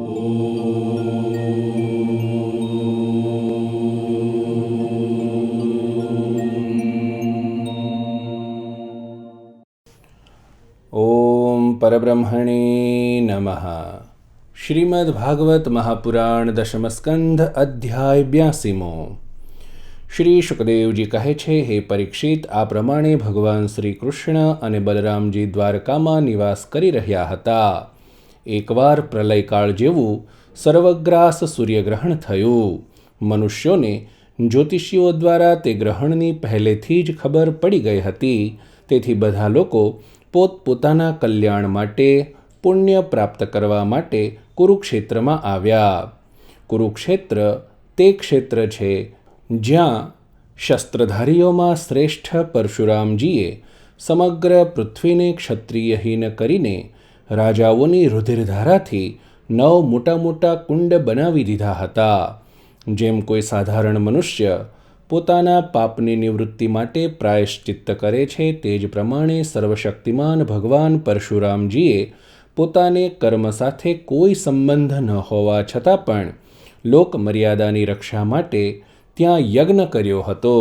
ઓમ પરબ્રહ્મણે નમઃ. શ્રીમદ્ ભાગવત મહાપુરાણ દશમ સ્કંધ અધ્યાય 82. શ્રી શુકદેવજી કહે છે, હે પરીક્ષિત, આ પ્રમાણે ભગવાન શ્રી કૃષ્ણ અને બલરામજી દ્વારકામાં નિવાસ કરી રહ્યા હતા. એકવાર પ્રલયકાળ જેવું સર્વગ્રાસ સૂર્યગ્રહણ થયું. મનુષ્યોને જ્યોતિષીઓ દ્વારા તે ગ્રહણની પહેલેથી જ ખબર પડી ગઈ હતી. તેથી બધા લોકો પોતપોતાના કલ્યાણ માટે, પુણ્ય પ્રાપ્ત કરવા માટે કુરુક્ષેત્રમાં આવ્યા. કુરુક્ષેત્ર તે ક્ષેત્ર છે જ્યાં શસ્ત્રધારીઓમાં શ્રેષ્ઠ પરશુરામજીએ સમગ્ર પૃથ્વીને ક્ષત્રિયહીન કરીને રાજાઓની રુધિરધારાથી 9 મોટા મોટા કુંડ બનાવી દીધા હતા. જેમ કોઈ સાધારણ મનુષ્ય પોતાના પાપની નિવૃત્તિ માટે પ્રાયશ્ચિત્ત કરે છે, તે જ પ્રમાણે સર્વશક્તિમાન ભગવાન પરશુરામજીએ પોતાને કર્મ સાથે કોઈ સંબંધ ન હોવા છતાં પણ લોક મર્યાદાની રક્ષા માટે ત્યાં યજ્ઞ કર્યો હતો.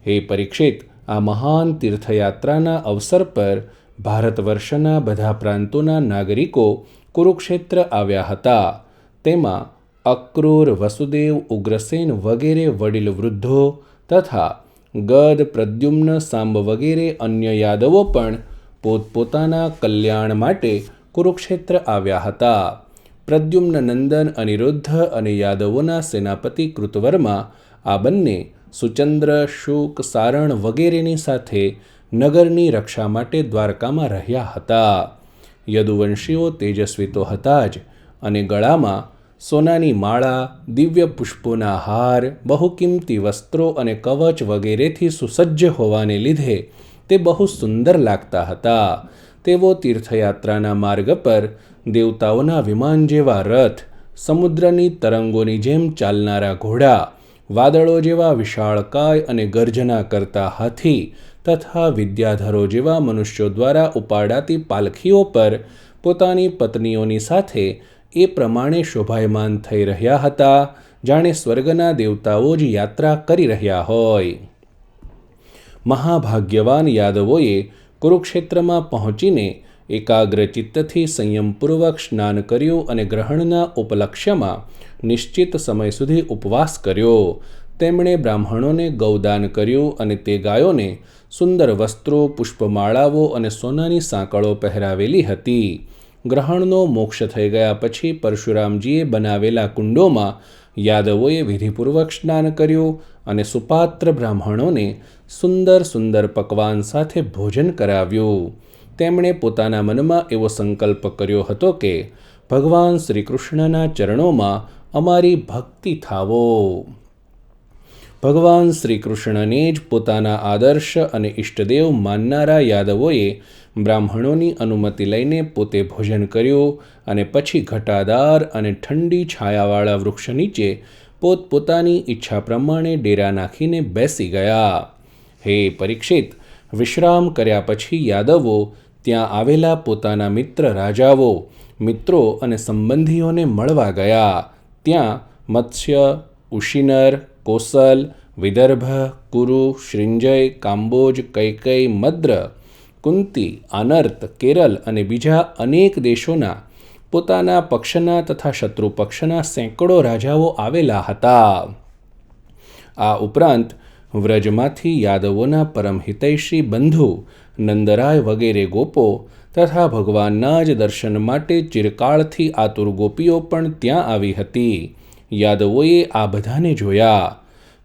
હે પરીક્ષિત, આ મહાન તીર્થયાત્રાના અવસર પર ભારત વર્ષના બધા પ્રાંતોના નાગરિકો કુરુક્ષેત્ર આવ્યા હતા. તેમાં અક્રૂર, વસુદેવ, ઉગ્રસેન વગેરે વડીલ વૃદ્ધો તથા ગદ, પ્રદ્યુમ્ન, સાંબ વગેરે અન્ય યાદવો પણ પોતપોતાના કલ્યાણ માટે કુરુક્ષેત્ર આવ્યા હતા. પ્રદ્યુમ્ન નંદન અનિરુદ્ધ અને યાદવોના સેનાપતિ કૃતવર્મા આ બંને સુચંદ્ર, શુક, સારણ વગેરેની સાથે નગરની રક્ષા માટે દ્વારકામાં રહ્યા હતા. યદુવંશીઓ તેજસ્વી તો હતા જ, અને ગળામાં સોનાની માળા, દિવ્ય પુષ્પોના હાર, બહુકિંમતી વસ્ત્રો અને કવચ વગેરેથી સુસજ્જ હોવાને લીધે તે બહુ સુંદર લાગતા હતા. તેઓ તીર્થયાત્રાના માર્ગ પર દેવતાઓના વિમાન જેવા રથ, સમુદ્રની તરંગોની જેમ ચાલનારા ઘોડા, વાદળો જેવા વિશાળકાય અને ગર્જના કરતા હાથી તથા વિદ્યાધરો જેવા મનુષ્યો દ્વારા ઉપાડાતી પાલખીઓ પર પોતાની પત્નીઓની સાથે એ પ્રમાણે શોભાયમાન થઈ રહ્યા હતા, જાણે સ્વર્ગના દેવતાઓ જ યાત્રા કરી રહ્યા હોય. મહાભાગ્યવાન યાદવોએ કુરુક્ષેત્રમાં પહોંચીને એકાગ્ર ચિત્તથી સંયમપૂર્વક સ્નાન કર્યું અને ગ્રહણના ઉપલક્ષ્યમાં નિશ્ચિત સમય સુધી ઉપવાસ કર્યો. તેમણે બ્રાહ્મણોને ગૌદાન કર્યું અને તે ગાયોને સુંદર વસ્ત્રો, પુષ્પમાળાઓ અને સોનાની સાંકળો પહેરાવેલી હતી. ગ્રહણનો મોક્ષ થઈ ગયા પછી પરશુરામજીએ બનાવેલા કુંડોમાં યાદવોએ વિધિપૂર્વક સ્નાન કર્યું અને સુપાત્ર બ્રાહ્મણોને સુંદર સુંદર પકવાન સાથે ભોજન કરાવ્યું. તેમણે પોતાના મનમાં એવો સંકલ્પ કર્યો હતો કે ભગવાન શ્રી કૃષ્ણના ચરણોમાં અમારી ભક્તિ થાવો. ભગવાન શ્રી કૃષ્ણને જ પોતાના આદર્શ અને ઇષ્ટદેવ માનનારા યાદવોએ બ્રાહ્મણોની અનુમતિ લઈને પોતે ભોજન કર્યું અને પછી ઘટાદાર અને ઠંડી છાયાવાળા વૃક્ષ નીચે પોતપોતાની ઈચ્છા પ્રમાણે ડેરા નાખીને બેસી ગયા. હે પરીક્ષિત, વિશ્રામ કર્યા પછી યાદવો ત્યાં આવેલા પોતાના મિત્ર રાજાઓ, મિત્રો અને સંબંધીઓને મળવા ગયા. ત્યાં મત્સ્ય, ઉશિનર, કોસલ, વિદર્ભ, કુરુ, શ્રીંજય, કાંબોજ, કૈકેયી, મદ્ર, કુંતી, આનર્ત, કેરલ અને બીજા અનેક દેશોના પોતાના પક્ષના તથા શત્રુ પક્ષના સેંકડો રાજાઓ આવેલા હતા. આ ઉપરાંત વ્રજમાંથી યાદવોના પરમહિતૈષી બંધુ નંદરાય વગેરે ગોપો તથા ભગવાનના જ દર્શન માટે ચિરકાળથી આતુર ગોપીઓ પણ ત્યાં આવી હતી. યાદવોએ આ બધાને જોયા.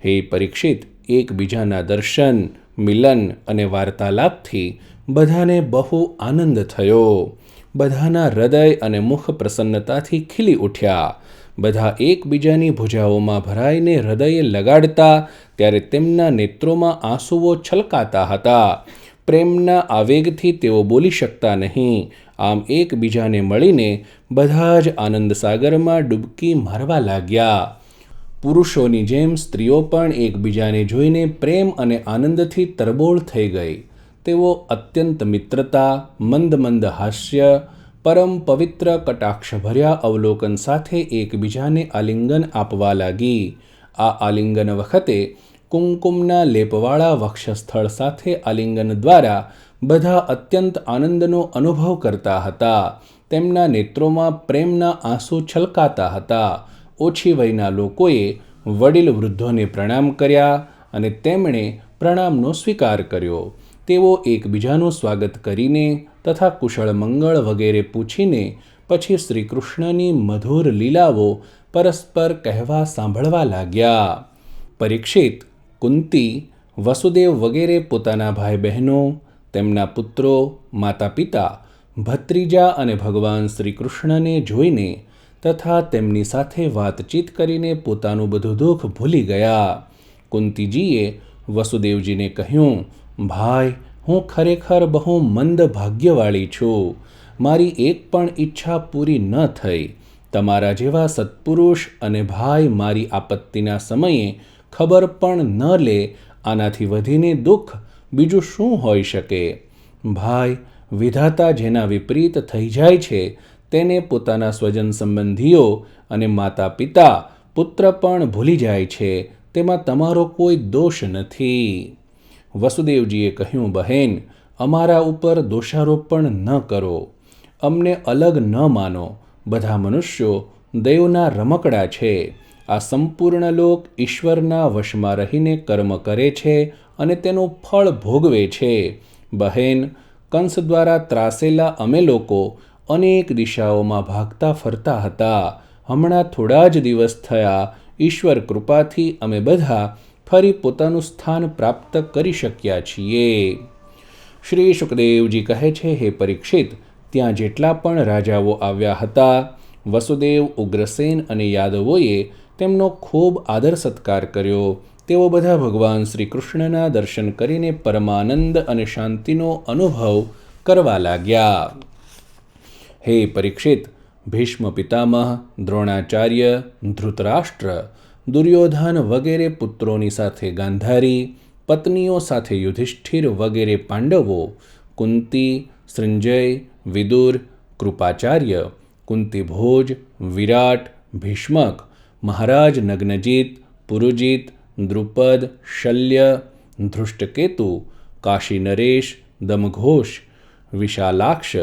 હે પરીક્ષિત, એકબીજાના દર્શન, મિલન અને વાર્તાલાપથી બધાને બહુ આનંદ થયો. બધાના હૃદય અને મુખ પ્રસન્નતાથી ખીલી ઉઠ્યા. બધા એકબીજાની ભુજાઓમાં ભરાઈને હૃદયે લગાડતા ત્યારે તેમના નેત્રોમાં આંસુઓ છલકાતા હતા. પ્રેમના આવેગથી તેઓ બોલી શકતા નહીં. આમ એકબીજાને મળીને બધા જ આનંદ સાગરમાં ડૂબકી મારવા લાગ્યા. પુરુષોની જેમ સ્ત્રીઓ પણ એકબીજાને જોઈને પ્રેમ અને આનંદથી તરબોળ થઈ ગઈ. તેઓ અત્યંત મિત્રતા, મંદ મંદ હાસ્ય, પરમ પવિત્ર કટાક્ષભર્યા અવલોકન સાથે એકબીજાને આલિંગન આપવા લાગી. આ આલિંગન વખતે કુમકુમના લેપવાળા વક્ષસ્થળ સાથે આલિંગન દ્વારા બધા અત્યંત આનંદનો અનુભવ કરતા હતા. તેમના નેત્રોમાં પ્રેમના આંસુ છલકાતા હતા. ઓછી વયના લોકોએ વડીલ વૃદ્ધોને પ્રણામ કર્યા અને તેમણે પ્રણામનો સ્વીકાર કર્યો. તેઓ એકબીજાનું સ્વાગત કરીને તથા કુશળ મંગળ વગેરે પૂછીને પછી શ્રીકૃષ્ણની મધુર લીલાઓ પરસ્પર કહેવા સાંભળવા લાગ્યા. પરીક્ષિત, કુંતી, વસુદેવ વગેરે પોતાના ભાઈ બહેનો, તેમના પુત્રો, માતા પિતા, ભત્રીજા અને ભગવાન શ્રીકૃષ્ણને જોઈને તથા તેમની સાથે વાતચીત કરીને પોતાનું બધું દુઃખ ભૂલી ગયા. કુંતીજીએ વસુદેવજીને કહ્યું, ભાઈ, હું ખરેખર બહુ મંદ ભાગ્યવાળી છું. મારી એક પણ ઈચ્છા પૂરી ન થઈ. તમારા જેવા સત્પુરુષ અને ભાઈ મારી આપત્તિના સમયે ખબર પણ ન લે, આનાથી વધીને દુઃખ બીજું શું હોઈ શકે? ભાઈ, વિધાતા જેના વિપરીત થઈ જાય છે તેને પોતાના સ્વજન સંબંધીઓ અને માતા પિતા, પુત્ર પણ ભૂલી જાય છે. તેમાં તમારો કોઈ દોષ નથી. વસુદેવજીએ કહ્યું, બહેન, અમારા ઉપર દોષારોપણ ન કરો. અમને અલગ ન માનો. બધા મનુષ્યો દૈવના રમકડા છે. આ સંપૂર્ણ લોક ઈશ્વરના વશમાં રહીને કર્મ કરે છે અને તેનું ફળ ભોગવે છે. બહેન, કંસ દ્વારા ત્રાસેલા અમે લોકો અનેક દિશાઓમાં ભાગતા ફરતા હતા. હમણાં થોડા જ દિવસ થયા, ઈશ્વર કૃપાથી અમે બધા ફરી પોતાનું સ્થાન પ્રાપ્ત કરી શક્યા છીએ. શ્રી શુકદેવજી કહે છે, હે પરીક્ષિત, ત્યાં જેટલા પણ રાજાઓ આવ્યા હતા, વસુદેવ, ઉગ્રસેન અને યાદવોએ તેમનો ખૂબ આદર સત્કાર કર્યો. તેઓ બધા ભગવાન શ્રી કૃષ્ણના દર્શન કરીને પરમાનંદ અને શાંતિનો અનુભવ કરવા લાગ્યા. હે પરીક્ષિત, ભીષ્મ પિતામહ, દ્રોણાચાર્ય, ધૃતરાષ્ટ્ર, દુર્યોધન વગેરે પુત્રોની સાથે ગાંધારી, પત્નીઓ સાથે યુધિષ્ઠિર વગેરે પાંડવો, કુંતી, સંજય, વિદુર, કૃપાચાર્ય, કુંતીભોજ, વિરાટ, ભીષ્મક, મહારાજ નગ્નજીત, પુરુજીત, દ્રુપદ, શલ્ય, ધૃષ્ટકેતુ, કાશી નરેશ, દમઘોષ, વિશાલાક્ષ,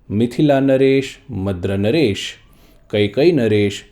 મિથિલા નરેશ, મદ્ર નરેશ, કૈકઈ નરેશ,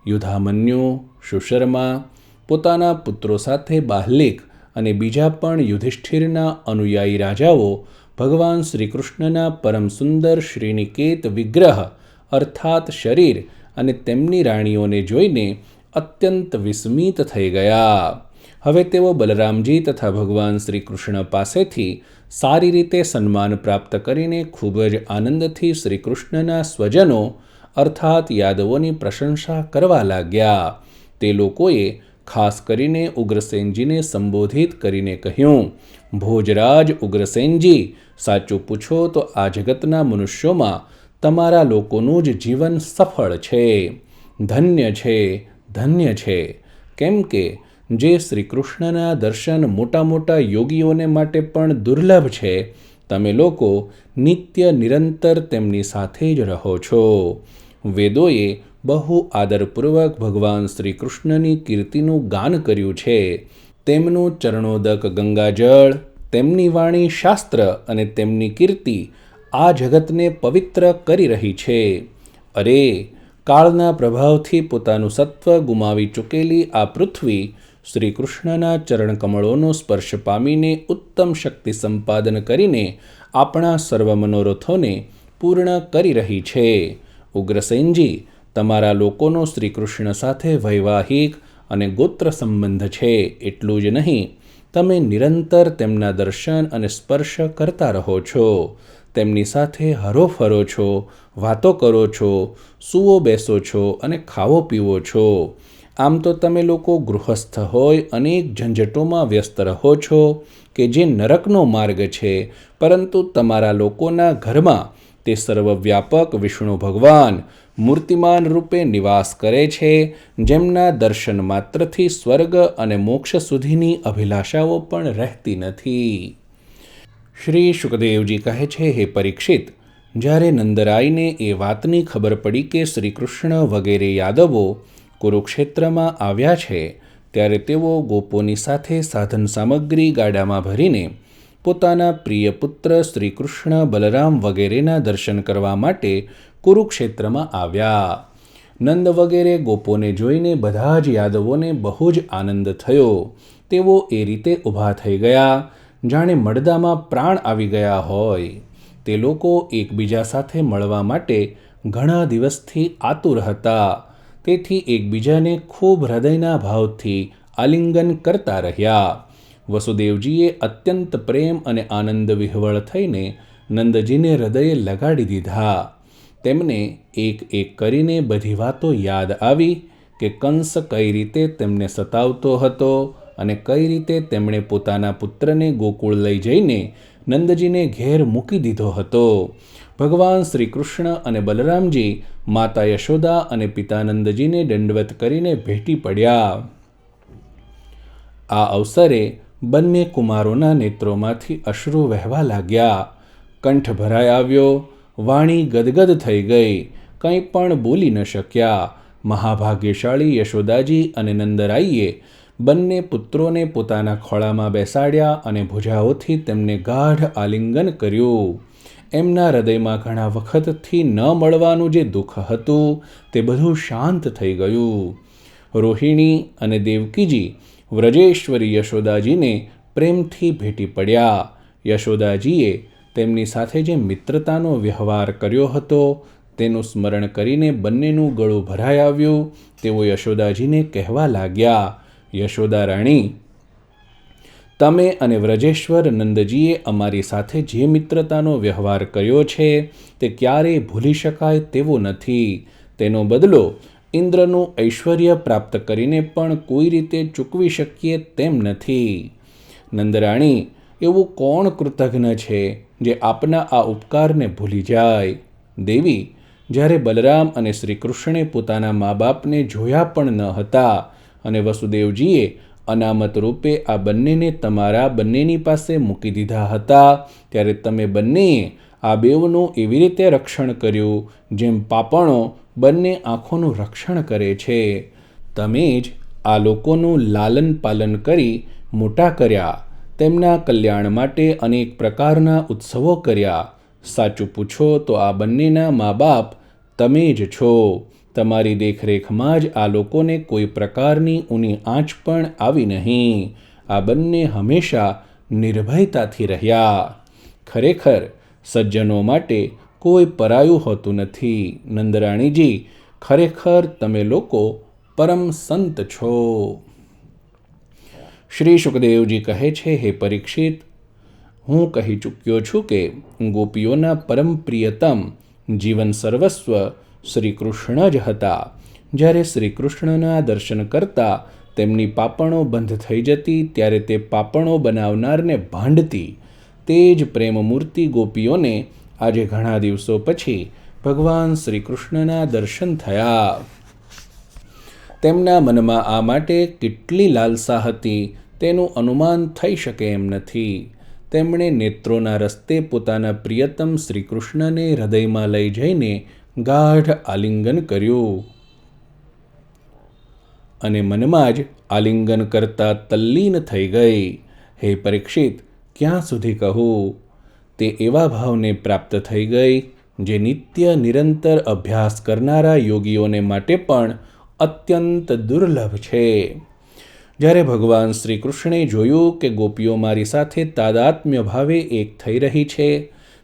યુધામન્યુ, સુશર્મા, પોતાના પુત્રો સાથે બાહ્લિક અને બીજા પણ યુધિષ્ઠિરના અનુયાયી રાજાઓ ભગવાન શ્રીકૃષ્ણના પરમ સુંદર શ્રીનિકેત વિગ્રહ અર્થાત શરીર અને તેમની રાણીઓને જોઈને અત્યંત વિસ્મિત થઈ ગયા. હવે તેઓ બલરામજી તથા ભગવાન શ્રીકૃષ્ણ પાસેથી સારી રીતે સન્માન પ્રાપ્ત કરીને ખૂબ જ આનંદથી શ્રીકૃષ્ણના સ્વજનો અર્થાત યાદવોની પ્રશંસા કરવા લાગ્યા. તે લોકોએ ખાસ કરીને ઉગ્રસેનજીને સંબોધિત કરીને કહ્યું, ભોજરાજ ઉગ્રસેનજી, સાચું પૂછો તો આ જગતના મનુષ્યોમાં તમારા લોકોનું જ જીવન સફળ છે. ધન્ય છે, ધન્ય છે. કેમ કે જે શ્રીકૃષ્ણના દર્શન મોટા મોટા યોગીઓને માટે પણ દુર્લભ છે, તમે લોકો નિત્ય નિરંતર તેમની સાથે જ રહો છો. વેદોએ બહુ આદરપૂર્વક ભગવાન શ્રીકૃષ્ણની કીર્તિનું ગાન કર્યું છે. તેમનું ચરણોદક ગંગાજળ, તેમની વાણી શાસ્ત્ર અને તેમની કીર્તિ આ જગતને પવિત્ર કરી રહી છે. અરે, કાળના પ્રભાવથી પોતાનું સત્વ ગુમાવી ચૂકેલી આ પૃથ્વી શ્રીકૃષ્ણના ચરણકમળોનો સ્પર્શ પામીને ઉત્તમ શક્તિ સંપાદન કરીને આપણા સર્વ મનોરથોને પૂર્ણ કરી રહી છે. ઉગ્રસેનજી, તમારા લોકોનો શ્રીકૃષ્ણ સાથે વૈવાહિક અને ગોત્ર સંબંધ છે. એટલું જ નહીં, તમે નિરંતર તેમના દર્શન અને સ્પર્શ કરતા રહો છો. તેમની સાથે હરો ફરો છો, વાતો કરો છો, સૂવો બેસો છો અને ખાવો પીવો છો. આમ તો તમે લોકો ગૃહસ્થ હોય અનેક ઝંઝટોમાં વ્યસ્ત રહો છો કે જે નરકનો માર્ગ છે, પરંતુ તમારા લોકોના ઘરમાં તે સર્વવ્યાપક વિષ્ણુ ભગવાન મૂર્તિમાન રૂપે નિવાસ કરે છે, જેમના દર્શન માત્રથી સ્વર્ગ અને મોક્ષ સુધીની અભિલાષાઓ પણ રહેતી નથી. શ્રી શુકદેવજી કહે છે, હે પરીક્ષિત, જ્યારે નંદરાયને એ વાતની ખબર પડી કે શ્રીકૃષ્ણ વગેરે યાદવો કુરુક્ષેત્રમાં આવ્યા છે, ત્યારે તેઓ ગોપોની સાથે સાધન સામગ્રી ગાડામાં ભરીને પોતાના પ્રિય પુત્ર શ્રીકૃષ્ણ, બલરામ વગેરેના દર્શન કરવા માટે કુરુક્ષેત્રમાં આવ્યા. નંદ વગેરે ગોપોને જોઈને બધા જ યાદવોને બહુ જ આનંદ થયો. તેઓ એ રીતે ઊભા થઈ ગયા જાણે મળદામાં પ્રાણ આવી ગયા હોય. તે લોકો એકબીજા સાથે મળવા માટે ઘણા દિવસથી આતુર હતા. તેથી એકબીજાને ખૂબ હૃદયના ભાવથી આલિંગન કરતા રહ્યા. વસુદેવજીએ અત્યંત પ્રેમ અને આનંદ વિહવળ થઈને નંદજીને હૃદયે લગાડી દીધા. તેમને એક એક કરીને બધી વાતો યાદ આવી કે કંસ કઈ રીતે તેમને સતાવતો હતો અને કઈ રીતે તેમણે પોતાના પુત્રને ગોકુળ લઈ જઈને નંદજીને ઘેર મૂકી દીધો હતો. ભગવાન શ્રી કૃષ્ણ અને બલરામજી માતા યશોદા અને પિતા નંદજીને દંડવત કરીને ભેટી પડ્યા. આ અવસરે બંને કુમારોના નેત્રોમાંથી અશ્રુ વહેવા લાગ્યા. કંઠ ભરાઈ આવ્યો, વાણી ગદગદ થઈ ગઈ, કંઈ પણ બોલી ન શક્યા. મહાભાગ્યશાળી યશોદાજી અને નંદરાઈએ બંને પુત્રોને પોતાના ખોળામાં બેસાડ્યા અને ભુજાઓથી તેમને ગાઢ આલિંગન કર્યું. એમના હૃદયમાં ઘણા વખતથી ન મળવાનું જે દુઃખ હતું તે બધું શાંત થઈ ગયું. રોહિણી અને દેવકીજી વ્રજેશ્વરી યશોદાજીને પ્રેમથી ભેટી પડ્યા. યશોદાજીએ તેમની સાથે જે મિત્રતાનો વ્યવહાર કર્યો હતો તેનું સ્મરણ કરીને બંનેનું ગળું ભરાઈ આવ્યું. તેઓ યશોદાજીને કહેવા લાગ્યા, યશોદા રાણી, તમે અને વ્રજેશ્વર નંદજીએ અમારી સાથે જે મિત્રતાનો વ્યવહાર કર્યો છે તે ક્યારેય ભૂલી શકાય તેવો નથી. તેનો બદલો ઇન્દ્રનું ઐશ્વર્ય પ્રાપ્ત કરીને પણ કોઈ રીતે ચૂકવી શકીએ તેમ નથી. નંદરાણી, એવું કોણ કૃતજ્ઞ છે જે આપના આ ઉપકારને ભૂલી જાય? દેવી, જ્યારે બલરામ અને શ્રી કૃષ્ણે પોતાના મા બાપને જોયા પણ ન હતા અને વસુદેવજીએ અનામત રૂપે આ બંનેને તમારા બંનેની પાસે મૂકી દીધા હતા, ત્યારે તમે બંનેએ આ બેવનું એવી રીતે રક્ષણ કર્યું જેમ પાપણો બંને આંખોનું રક્ષણ કરે છે. તમે જ આ લોકોનું લાલન પાલન કરી મોટા કર્યા, તેમના કલ્યાણ માટે અનેક પ્રકારના ઉત્સવો કર્યા. સાચું પૂછો તો આ બંનેના મા બાપ તમે જ છો. તમારી દેખરેખમાં જ આ લોકોને કોઈ પ્રકારની ઊની આંચ પણ આવી નહીં. આ બંને હંમેશા નિર્ભયતાથી રહ્યા. ખરેખર સજ્જનો માટે કોઈ પરાયું હોતું નથી. નંદરાણીજી, ખરેખર તમે લોકો પરમ સંત છો. શ્રી શુકદેવજી કહે છે, હે પરીક્ષિત, હું કહી ચૂક્યો છું કે ગોપીઓના પરમ પ્રિયતમ જીવન સર્વસ્વ શ્રી કૃષ્ણ જ હતા. જ્યારે શ્રી કૃષ્ણના દર્શન કરતાં તેમની પાપણો બંધ થઈ જતી ત્યારે તે પાપણો બનાવનારને ભાંડતી. તે જ પ્રેમમૂર્તિ ગોપીઓને આજે ઘણા દિવસો પછી ભગવાન શ્રી કૃષ્ણના દર્શન થયા. તેમના મનમાં આ માટે કેટલી લાલસા હતી તેનું અનુમાન થઈ શકે એમ નથી. તેમણે નેત્રોના રસ્તે પોતાના પ્રિયતમ શ્રી કૃષ્ણને હૃદયમાં લઈ જઈને ગાઢ આલિંગન કર્યું અને મનમાં જ આલિંગન કરતા તલ્લીન થઈ ગઈ. હે પરીક્ષિત, ક્યાં સુધી કહું? તે એવા ભાવને પ્રાપ્ત થઈ ગઈ જે નિત્ય નિરંતર અભ્યાસ કરનારા યોગીઓને માટે પણ અત્યંત દુર્લભ છે. જ્યારે ભગવાન શ્રી કૃષ્ણે જોયું કે ગોપીઓ મારી સાથે તાદાત્મ્ય ભાવે એક થઈ રહી છે,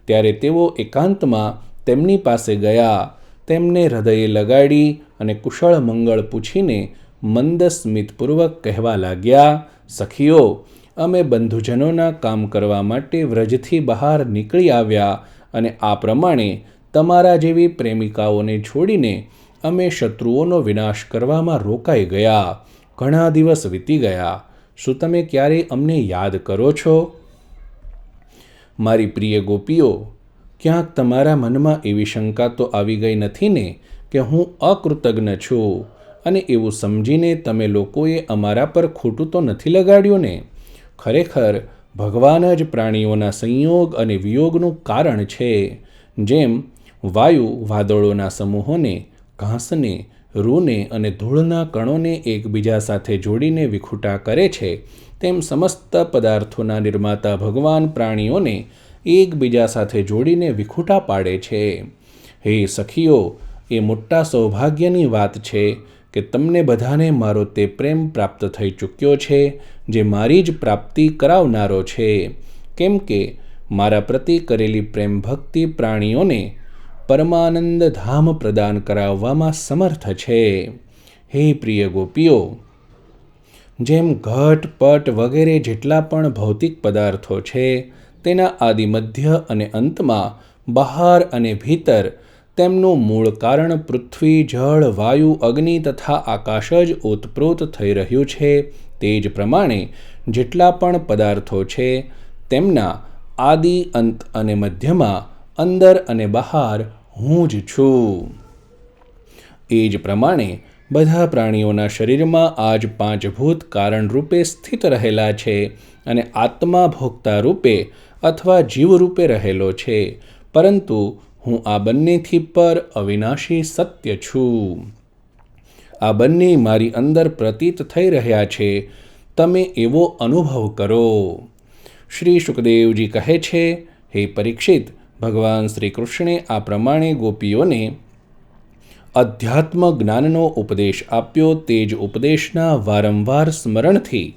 ત્યારે તેઓ એકાંતમાં તેમની પાસે ગયા. તેમને હૃદયે લગાડી અને કુશળ મંગળ પૂછીને મંદ સ્મિતપૂર્વક કહેવા લાગ્યા, સખીઓ, અમે બંધુજનોના કામ કરવા માટે વ્રજથી બહાર નીકળી આવ્યા અને આ પ્રમાણે તમારા જેવી પ્રેમિકાઓને છોડીને અમે શત્રુઓનો વિનાશ કરવામાં રોકાઈ ગયા. ઘણા દિવસ વીતી ગયા. શું તમે ક્યારેય અમને યાદ કરો છો? મારી પ્રિય ગોપીઓ, ક્યાંક તમારા મનમાં એવી શંકા તો આવી ગઈ નથી ને કે હું અકૃતજ્ઞ છું અને એવું સમજીને તમે લોકોએ અમારા પર ખોટું તો નથી લગાડ્યું ને? ખરેખર ભગવાન જ પ્રાણીઓના સંયોગ અને વિયોગનું કારણ છે. જેમ વાયુ વાદળોના સમૂહોને, ઘાસને, રૂને અને ધૂળના કણોને એકબીજા સાથે જોડીને વિખૂટા કરે છે, તેમ સમસ્ત પદાર્થોના નિર્માતા ભગવાન પ્રાણીઓને એકબીજા સાથે જોડીને વિખૂટા પાડે છે. હે સખીઓ, એ મોટા સૌભાગ્યની વાત છે કે તમને બધાને મારો તે પ્રેમ પ્રાપ્ત થઈ ચૂક્યો છે, જે મારી જ પ્રાપ્તિ કરાવનારો છે. કેમ કે મારા પ્રતિ કરેલી પ્રેમ ભક્તિ પ્રાણીઓને પરમાનંદ ધામ પ્રદાન કરાવવામાં સમર્થ છે. હે પ્રિય ગોપીઓ, જેમ ઘટ, પટ વગેરે જેટલા પણ ભૌતિક પદાર્થો છે, તેના આદિ, મધ્ય અને અંતમાં, બહાર અને ભીતર તેમનું મૂળ કારણ પૃથ્વી, જળ, વાયુ, અગ્નિ તથા આકાશ જ ઓતપ્રોત થઈ રહ્યું છે, તે જ પ્રમાણે જેટલા પણ પદાર્થો છે તેમના આદિ, અંત અને મધ્યમાં, અંદર અને બહાર હું જ છું. એ જ પ્રમાણે બધા પ્રાણીઓના શરીરમાં આજ પાંચભૂત કારણ રૂપે સ્થિત રહેલા છે અને આત્મા ભોગતા રૂપે અથવા જીવ રૂપે રહેલો છે, પરંતુ હું આ બંનેથી પર અવિનાશી સત્ય છું. આ બંને મારી અંદર પ્રતીત થઈ રહ્યા છે, તમે એવો અનુભવ કરો. શ્રી શુકદેવજી કહે છે, હે પરીક્ષિત, ભગવાન શ્રી કૃષ્ણે આ પ્રમાણે ગોપીઓને અધ્યાત્મ જ્ઞાનનો ઉપદેશ આપ્યો. તે જ ઉપદેશના વારંવાર સ્મરણથી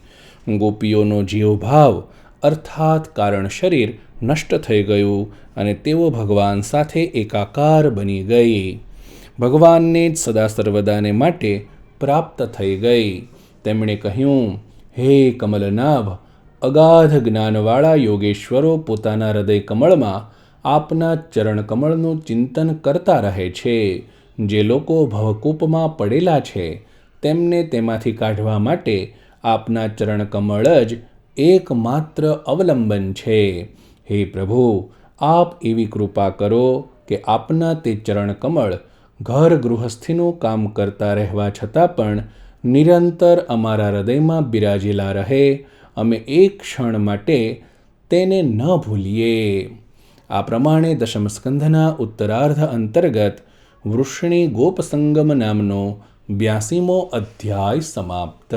ગોપીઓનો જીવભાવ અર્થાત કારણ શરીર નષ્ટ થઈ ગયું અને તેઓ ભગવાન સાથે એકાકાર બની ગઈ, ભગવાનને જ સદા સર્વદાને માટે પ્રાપ્ત થઈ ગઈ. તેમણે કહ્યું, હે કમલનાભ, અગાધ જ્ઞાનવાળા યોગેશ્વરો પોતાના હૃદય કમળમાં આપના ચરણકમળનું ચિંતન કરતા રહે છે. જે લોકો ભવકૂપમાં પડેલા છે તેમને તેમાંથી કાઢવા માટે આપના ચરણકમળ જ એકમાત્ર અવલંબન છે. હે પ્રભુ, આપ એવી કૃપા કરો કે આપના તે ચરણકમળ ઘર ગૃહસ્થીનું કામ કરતા રહેવા છતાં પણ નિરંતર અમારા હૃદયમાં બિરાજેલા રહે, અમે એક ક્ષણ માટે તેને ન ભૂલીએ. આ પ્રમાણે દશમ સ્કંધના ઉત્તરાર્ધ અંતર્ગત વૃષણી ગોપસંગમ નામનો 82મો અધ્યાય સમાપ્ત.